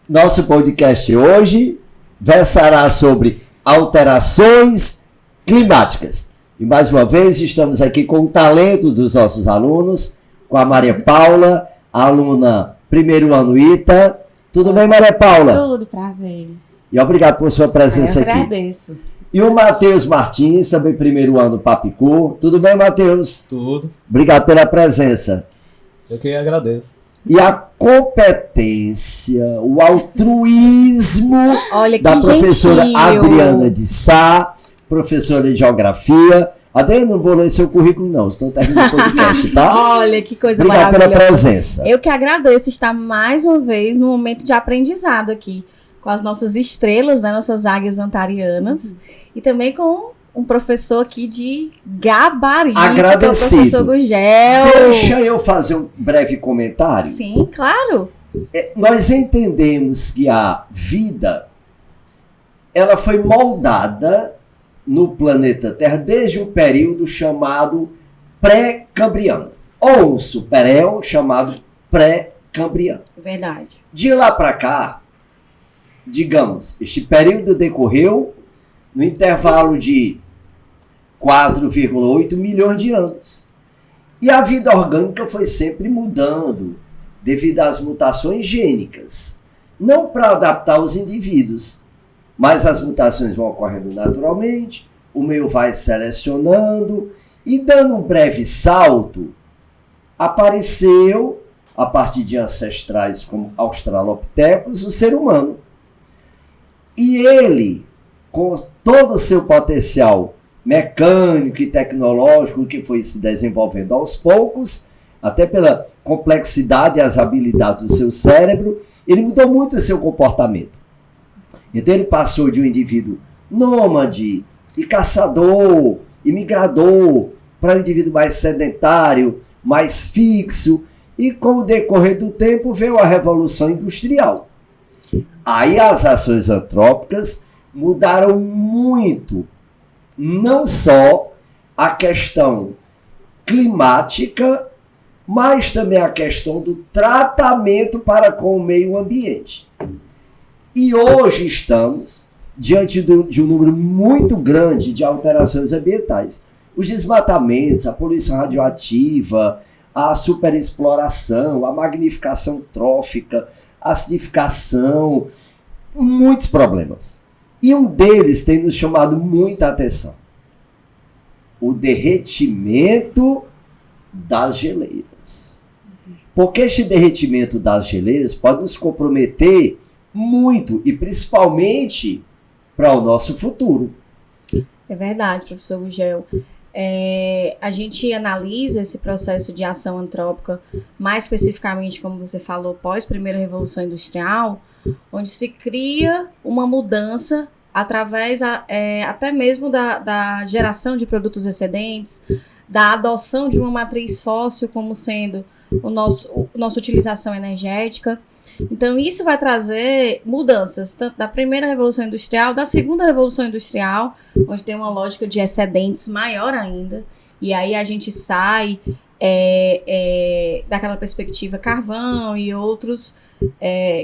Nosso podcast hoje versará sobre alterações climáticas. E mais uma vez estamos aqui com o talento dos nossos alunos, com a Maria Paula, aluna primeiro ano ITA. Tudo bem, Maria Paula? Tudo, prazer. E obrigado por sua presença aqui. Eu agradeço. E o Matheus Martins, também primeiro ano Papicu. Tudo bem, Matheus? Tudo. Obrigado pela presença. Eu que agradeço. E a competência, o altruísmo da professora gentil. Adriana de Sá, professora de Geografia. Adriana, não vou ler seu currículo não, senão termina o podcast, tá? Olha, que coisa Obrigado maravilhosa. Pela presença. Eu que agradeço estar mais uma vez no momento de aprendizado aqui, com as nossas estrelas, né, nossas águias antarianas, e também com um professor aqui de gabarito, agradecido. Que é o professor Gugel. Deixa eu fazer um breve comentário. Sim, claro. Nós entendemos que a vida, ela foi moldada no planeta Terra desde um período chamado pré-cambriano, ou um superéon chamado pré-cambriano. Verdade. De lá para cá, digamos, este período decorreu no intervalo de 4,8 milhões de anos. E a vida orgânica foi sempre mudando devido às mutações gênicas. Não para adaptar os indivíduos, mas as mutações vão ocorrendo naturalmente, o meio vai selecionando e dando um breve salto, apareceu, a partir de ancestrais como australopithecus, o ser humano. E ele, com todo o seu potencial mecânico e tecnológico que foi se desenvolvendo aos poucos, até pela complexidade e as habilidades do seu cérebro, ele mudou muito o seu comportamento. Então ele passou de um indivíduo nômade e caçador e migrador para um indivíduo mais sedentário, mais fixo, e com o decorrer do tempo veio a Revolução Industrial. Aí as ações antrópicas mudaram muito, não só a questão climática, mas também a questão do tratamento para com o meio ambiente. E hoje estamos diante de um número muito grande de alterações ambientais. Os desmatamentos, a poluição radioativa, a superexploração, a magnificação trófica, a acidificação, muitos problemas. E um deles tem nos chamado muita atenção: o derretimento das geleiras. Porque este derretimento das geleiras pode nos comprometer muito, e principalmente para o nosso futuro. É verdade, professor Gugel. A gente analisa esse processo de ação antrópica, mais especificamente, como você falou, pós-primeira Revolução Industrial, onde se cria uma mudança através até mesmo da geração de produtos excedentes, da adoção de uma matriz fóssil como sendo nossa utilização energética. Então, isso vai trazer mudanças, tanto da primeira Revolução Industrial, da segunda Revolução Industrial, onde tem uma lógica de excedentes maior ainda, e aí a gente sai daquela perspectiva carvão e outros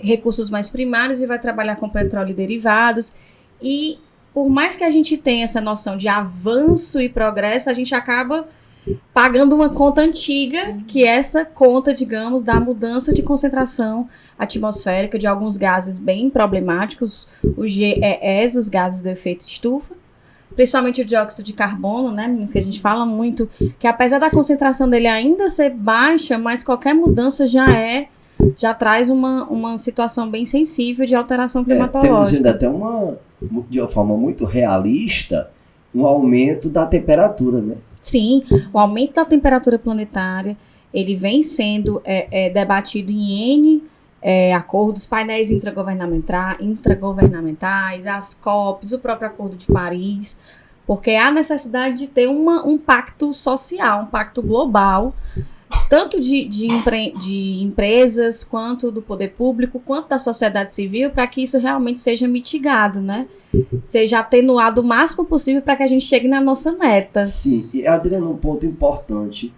recursos mais primários e vai trabalhar com petróleo e derivados. E por mais que a gente tenha essa noção de avanço e progresso, a gente acaba pagando uma conta antiga, que é essa conta, digamos, da mudança de concentração atmosférica de alguns gases bem problemáticos, os GES, os gases do efeito estufa, principalmente o dióxido de carbono, né, meninos, que a gente fala muito, que apesar da concentração dele ainda ser baixa, mas qualquer mudança já traz uma situação bem sensível de alteração climatológica. Temos ainda até de uma forma muito realista, um aumento da temperatura, né? Sim, o aumento da temperatura planetária, ele vem sendo debatido em N acordos, painéis intragovernamentais, as COPs, o próprio Acordo de Paris, porque há necessidade de ter um pacto social, um pacto global, tanto de empresas, quanto do poder público, quanto da sociedade civil, para que isso realmente seja mitigado, né? Seja atenuado o máximo possível para que a gente chegue na nossa meta. Sim, e Adriana, um ponto importante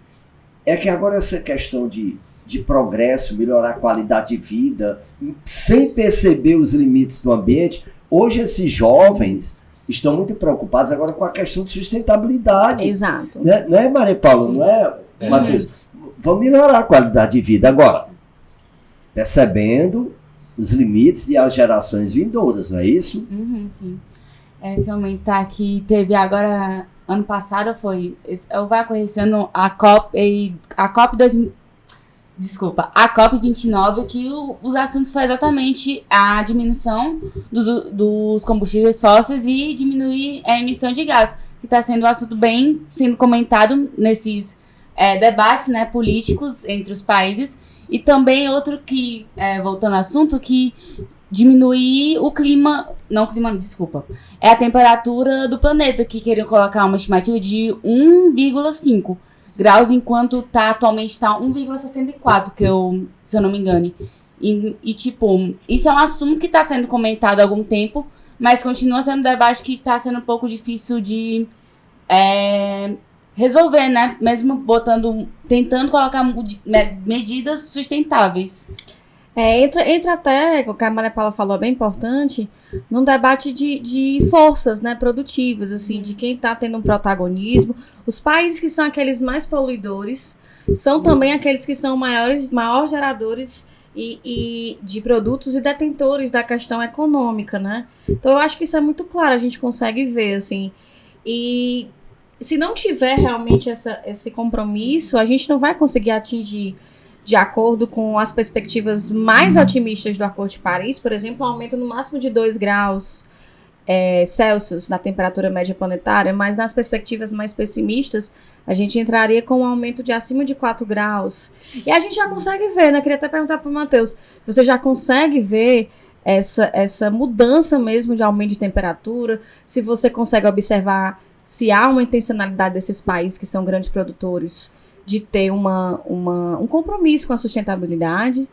é que agora essa questão de de progresso, melhorar a qualidade de vida, sem perceber os limites do ambiente. Hoje esses jovens estão muito preocupados agora com a questão de sustentabilidade. Exato. Não é, Maria Paula? Sim. Não é, Matheus? Vamos melhorar a qualidade de vida. Agora, percebendo os limites e as gerações vindouras, não é isso? Sim. Comentar que teve agora, ano passado vai ocorrer esse ano a COP29, que os assuntos foi exatamente a diminuição dos combustíveis fósseis e diminuir a emissão de gás, que está sendo um assunto bem sendo comentado nesses debates, né, políticos entre os países. E também outro que, voltando ao assunto, que diminuir é a temperatura do planeta, que queriam colocar uma estimativa de 1,5 graus, enquanto atualmente está 1,64, se eu não me engane. E tipo, isso é um assunto que está sendo comentado há algum tempo, mas continua sendo um debate que está sendo um pouco difícil de resolver, né? Mesmo tentando colocar medidas sustentáveis. Entra até, o que a Maria Paula falou, é bem importante, num debate de forças, né, produtivas, assim, de quem está tendo um protagonismo. Os países que são aqueles mais poluidores são também aqueles que são maiores geradores e de produtos e detentores da questão econômica, né? Então eu acho que isso é muito claro, a gente consegue ver, assim. E se não tiver realmente esse compromisso, a gente não vai conseguir atingir, de acordo com as perspectivas mais otimistas do Acordo de Paris, por exemplo, um aumento no máximo de 2 graus Celsius na temperatura média planetária, mas nas perspectivas mais pessimistas, a gente entraria com um aumento de acima de 4 graus. E a gente já consegue ver, né? Queria até perguntar para o Matheus, você já consegue ver essa mudança mesmo de aumento de temperatura? Se você consegue observar se há uma intencionalidade desses países que são grandes produtores de ter um compromisso com a sustentabilidade.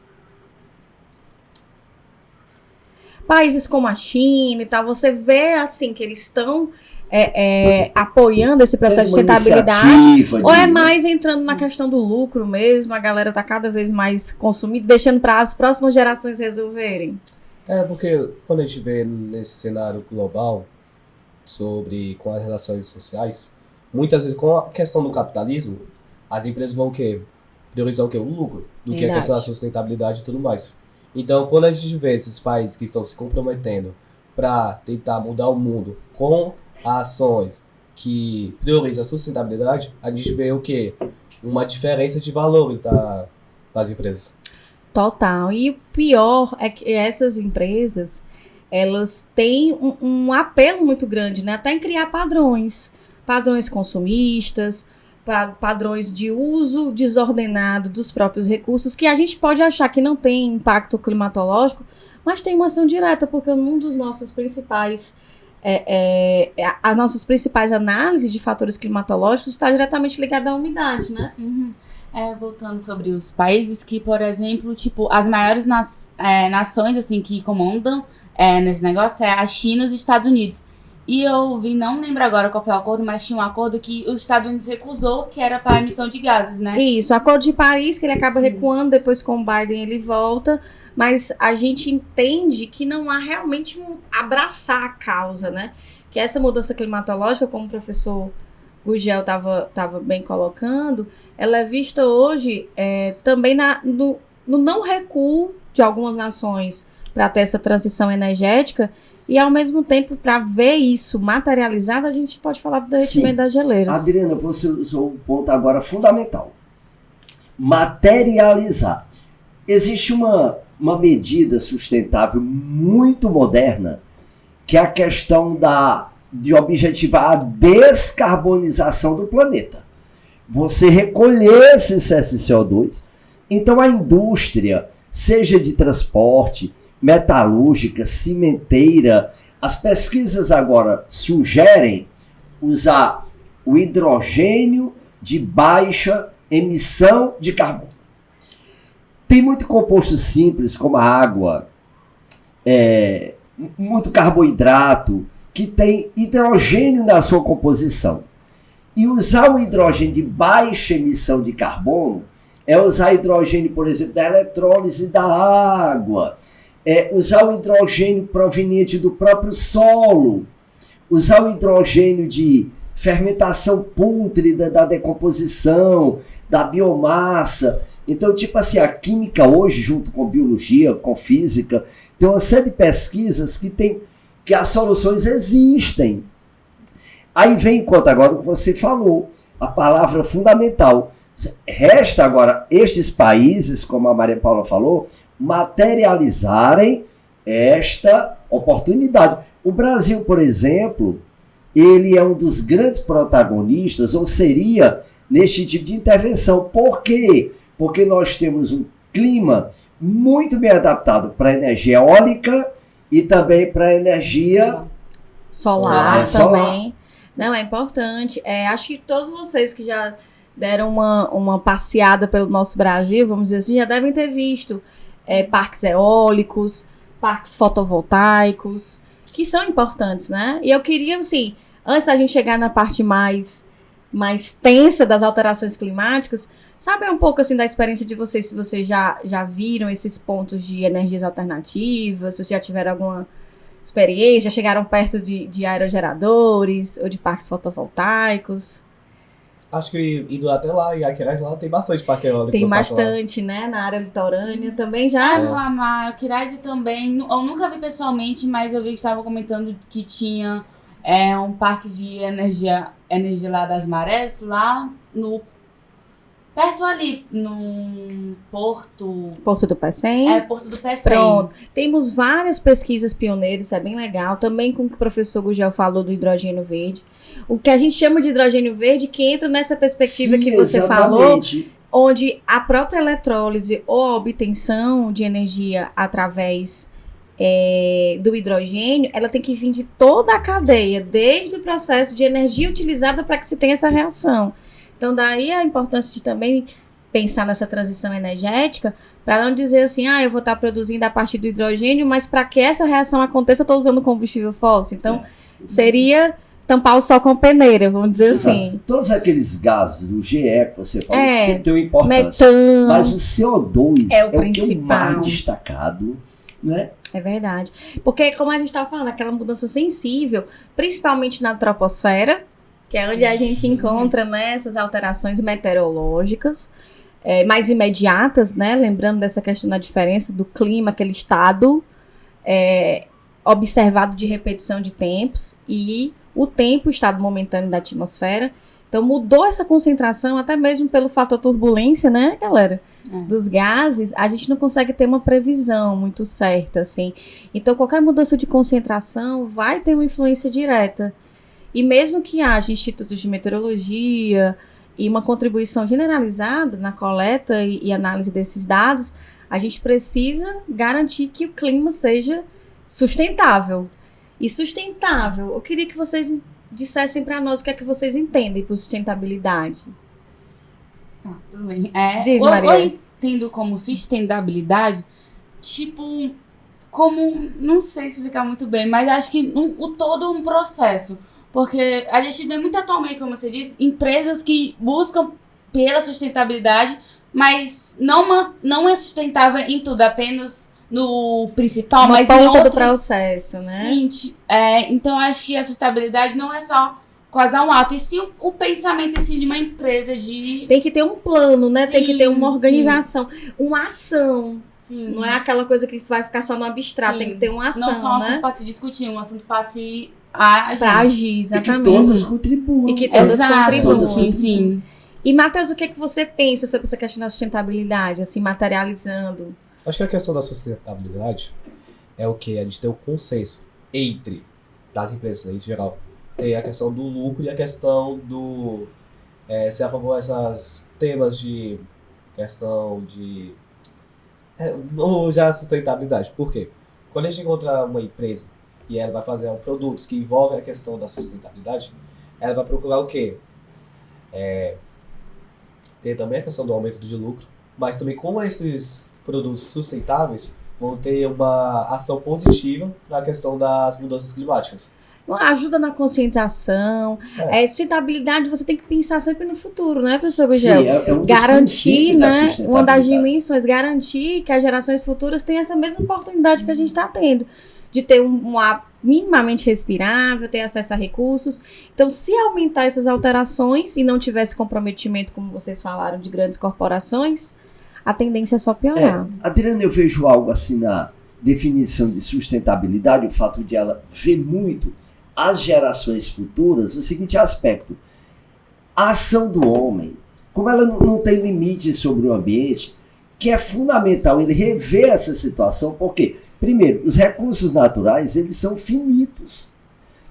Países como a China e tal, você vê assim que eles estão apoiando esse processo de sustentabilidade, ou é mais entrando na questão do lucro mesmo, a galera está cada vez mais consumindo, deixando para as próximas gerações resolverem? Porque quando a gente vê nesse cenário global com as relações sociais, muitas vezes com a questão do capitalismo, as empresas vão priorizar o lucro, do que a questão da sustentabilidade e tudo mais. Então, quando a gente vê esses países que estão se comprometendo para tentar mudar o mundo com ações que priorizam a sustentabilidade, a gente vê uma diferença de valores das empresas. Total. E o pior é que essas empresas, elas têm um apelo muito grande, né? Até em criar padrões consumistas, padrões de uso desordenado dos próprios recursos, que a gente pode achar que não tem impacto climatológico, mas tem uma ação direta, porque um dos nossos principais as nossas principais análises de fatores climatológicos está diretamente ligada à umidade, né? Voltando sobre os países que, por exemplo, as maiores nações assim, que comandam nesse negócio é a China e os Estados Unidos. E eu não lembro agora qual foi o acordo, mas tinha um acordo que os Estados Unidos recusou, que era para a emissão de gases, né? Isso, o Acordo de Paris, que ele acaba recuando, depois com o Biden ele volta, mas a gente entende que não há realmente abraçar a causa, né? Que essa mudança climatológica, como o professor Gugel estava bem colocando, ela é vista hoje também no não recuo de algumas nações para ter essa transição energética. E, ao mesmo tempo, para ver isso materializado, a gente pode falar do derretimento das geleiras. Adriana, você usou um ponto agora fundamental. Materializar. Existe uma medida sustentável muito moderna, que é a questão de objetivar a descarbonização do planeta. Você recolher esse excesso de CO2. Então, a indústria, seja de transporte, metalúrgica, cimenteira, as pesquisas agora sugerem usar o hidrogênio de baixa emissão de carbono. Tem muito composto simples, como a água, muito carboidrato, que tem hidrogênio na sua composição. E usar o hidrogênio de baixa emissão de carbono é usar hidrogênio, por exemplo, da eletrólise da água, é usar o hidrogênio proveniente do próprio solo, usar o hidrogênio de fermentação pútrida da decomposição, da biomassa. Então, tipo assim, a química hoje, junto com biologia, com física, tem uma série de pesquisas que as soluções existem. Aí vem, enquanto agora o que você falou, a palavra fundamental. Resta agora estes países, como a Maria Paula falou, materializarem esta oportunidade. O Brasil, por exemplo, ele é um dos grandes protagonistas, ou seria, neste tipo de intervenção. Por quê? Porque nós temos um clima muito bem adaptado para a energia eólica e também para a energia solar também. Não, é importante. Acho que todos vocês que já deram uma passeada pelo nosso Brasil, vamos dizer assim, já devem ter visto parques eólicos, parques fotovoltaicos, que são importantes, né? E eu queria, assim, antes da gente chegar na parte mais tensa das alterações climáticas, saber um pouco, assim, da experiência de vocês, se vocês já viram esses pontos de energias alternativas, se vocês já tiveram alguma experiência, já chegaram perto de aerogeradores ou de parques fotovoltaicos. Acho que indo até lá, em Aquiraz, lá tem bastante parque eólico. Tem bastante, né? Na área litorânea também já. Na Aquiraz também, eu nunca vi pessoalmente, mas eu vi que estavam comentando que tinha um parque de energia lá das marés, lá no... Perto ali, no Porto... Porto do Pecém. Porto do Pecém. Pronto. Temos várias pesquisas pioneiras, isso é bem legal. Também com o que o professor Gugel falou do hidrogênio verde. O que a gente chama de hidrogênio verde, que entra nessa perspectiva que você falou, onde a própria eletrólise ou a obtenção de energia através do hidrogênio, ela tem que vir de toda a cadeia, desde o processo de energia utilizada para que se tenha essa reação. Então, daí a importância de também pensar nessa transição energética, para não dizer assim, eu vou estar produzindo a partir do hidrogênio, mas para que essa reação aconteça, eu estou usando combustível fóssil. Então, seria tampar o sol com peneira, vamos dizer assim. Todos aqueles gases, o GE que você falou, tem que ter uma importância. Metano, mas o CO2 é o que é o principal. mais destacado, né? É verdade. Porque, como a gente estava falando, aquela mudança sensível, principalmente na troposfera, que é onde a gente encontra, né, essas alterações meteorológicas mais imediatas, né, lembrando dessa questão da diferença do clima, aquele estado observado de repetição de tempos, e o tempo, o estado momentâneo da atmosfera. Então, mudou essa concentração, até mesmo pelo fator turbulência, né, galera? Dos gases, a gente não consegue ter uma previsão muito certa, assim. Então, qualquer mudança de concentração vai ter uma influência direta. E mesmo que haja institutos de meteorologia e uma contribuição generalizada na coleta e análise desses dados, a gente precisa garantir que o clima seja sustentável. E sustentável, eu queria que vocês dissessem para nós o que é que vocês entendem por sustentabilidade. Tudo bem. Diz, Maria. Eu entendo como sustentabilidade, tipo, como, não sei explicar muito bem, mas acho que todo um processo. Porque a gente vê muito atualmente, como você disse, empresas que buscam pela sustentabilidade, mas não é sustentável em tudo, apenas no principal, Uma mas ponta em outros... do processo, né? Sim, então acho que a sustentabilidade não é só causar um ato, e sim o pensamento assim, de uma empresa de... Tem que ter um plano, né? Sim, tem que ter uma organização, uma ação. Sim. Não é aquela coisa que vai ficar só no abstrato, Sim. tem que ter uma ação, não só um né? assunto para se discutir, um assunto para se agir. Pra agir, E exatamente. que todos contribuam. E que todas Exato, contribuam. sim. E, Matheus, o que você pensa sobre essa questão da sustentabilidade, assim, materializando? Acho que a questão da sustentabilidade é o que? A gente tem o consenso entre das empresas em geral. Tem a questão do lucro e a questão do... ser a favor desses temas de questão de... já sustentabilidade. Por quê? Quando a gente encontra uma empresa e ela vai fazer produtos que envolvem a questão da sustentabilidade, ela vai procurar o quê? Tem também a questão do aumento de lucro, mas também com esses produtos sustentáveis vão ter uma ação positiva na questão das mudanças climáticas. ajuda na conscientização. Sustentabilidade, você tem que pensar sempre no futuro, né, professor Sim, Bigel? é um dos Garantir, princípios da né, uma das sustentabilidade. dimensões, garantir que as gerações futuras tenham essa mesma oportunidade que a gente está tendo, de ter um ar minimamente respirável, ter acesso a recursos. Então, se aumentar essas alterações e não tivesse comprometimento, como vocês falaram, de grandes corporações, a tendência é só piorar. Adriana, eu vejo algo assim na definição de sustentabilidade, o fato de ela ver muito as gerações futuras, o seguinte aspecto: a ação do homem, como ela não tem limite sobre o ambiente, que é fundamental ele rever essa situação, porque, primeiro, os recursos naturais, eles são finitos.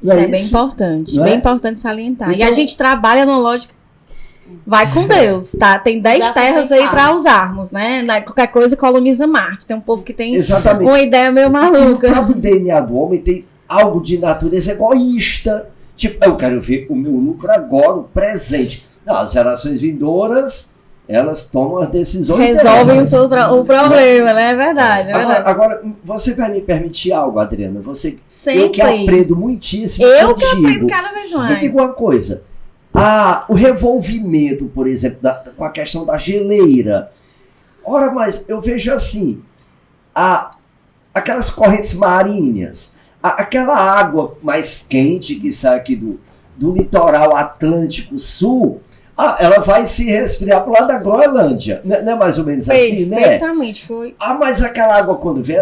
Isso é bem importante, Não bem é? importante salientar. E Então- a gente trabalha numa lógica, vai com Deus, tá? Tem 10 Dá pra terras aí pensar. pra usarmos, né? Qualquer coisa coloniza Marte. Tem um povo que tem Exatamente. uma ideia meio E no maluca. próprio DNA do homem tem algo de natureza egoísta. Tipo, eu quero ver o meu lucro agora, o presente. Não, as gerações vindouras, elas tomam as decisões Resolvem delas. o problema, né? É verdade, é verdade. Agora, você vai me permitir algo, Adriana? Eu que Sempre. aprendo muitíssimo Eu que contigo. aprendo cada vez Me mais. diga uma coisa. O revolvimento, por exemplo, com a questão da geleira. Ora, mas eu vejo assim, aquelas correntes marinhas, aquela água mais quente que sai aqui do litoral Atlântico Sul, ela vai se resfriar pro lado da Groenlândia. Não é mais ou menos assim, né? Perfeitamente, foi. Mas aquela água quando vem,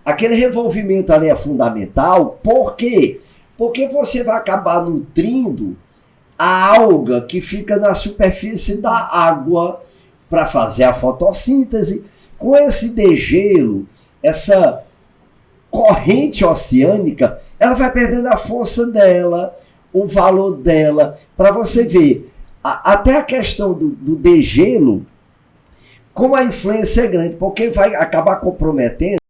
aquele revolvimento ali é fundamental. Por quê? Porque você vai acabar nutrindo a alga que fica na superfície da água para fazer a fotossíntese. Com esse degelo, essa corrente oceânica, ela vai perdendo a força dela, o valor dela. Para você ver, até a questão do degelo, como a influência é grande, porque vai acabar comprometendo